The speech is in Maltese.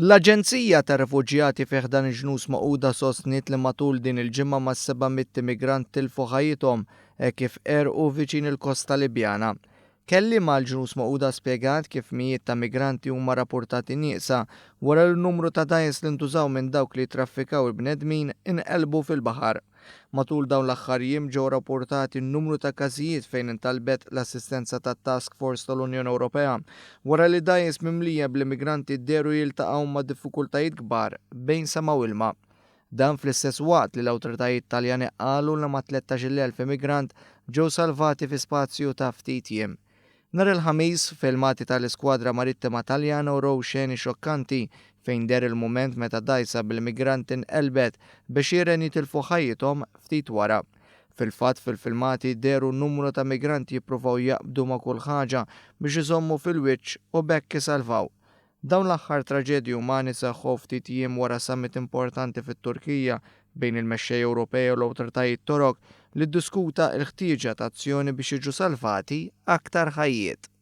L-Aġenzija tar Refuġjati fi ħdan il-Ġnus Magħquda sostniet li matul din il-ġimgħa ma' 700 immigrant tilfu ħajjithom kif għerqu viċin il-kosta Libjana. Kelliema l-Ġnus Magħquda spjegat kif mijiet ta' migranti huma rapportati nieqsa wara l-numru ta' dgħajjes li ntużaw minn dawk li jtraffikaw il-bnedmin inqelbu fil-baħar. Matul dawn l-aħħar jiem ġew rapportati n-numru ta' każijiet fejn intalbet l-assistenza tat-Task Force tal-Unjoni Ewropea wara li dgħajjes mimlija bl-immigranti dderu jiltaqgħu ma' diffikultajiet kbar bejn sama u ilma. Dan fl-istess waqt li l-awtoritajiet Taljani qalu li ma' 13,000 immigrant ġew salvati fi spazju ta' ftit jiem. Nhar il-ħamis filmati tal-Iskwadra Marittima Taljana wrew xeni xokkanti fejn der il-mument meta dgħajsa bil-migranti inqelbet biex jieren jitilfu ħajjithom ftit wara. Fil-fatt fil-filmati deru n-numru ta' migranti jippruvaw jaqbdu ma' kull ħaġa biex iżommu fil-wiċċ u bekk isalvaw. Dawn l-aħħar traġedji umani seħħu ftit jiem wara summit importanti fit-Turkija bejn il-mexxej Ewropej u l-awtoritajiet Torok li ddiskuta l-ħtieġa ta' azzjoni biex jiġu salvati aktar ħajjiet.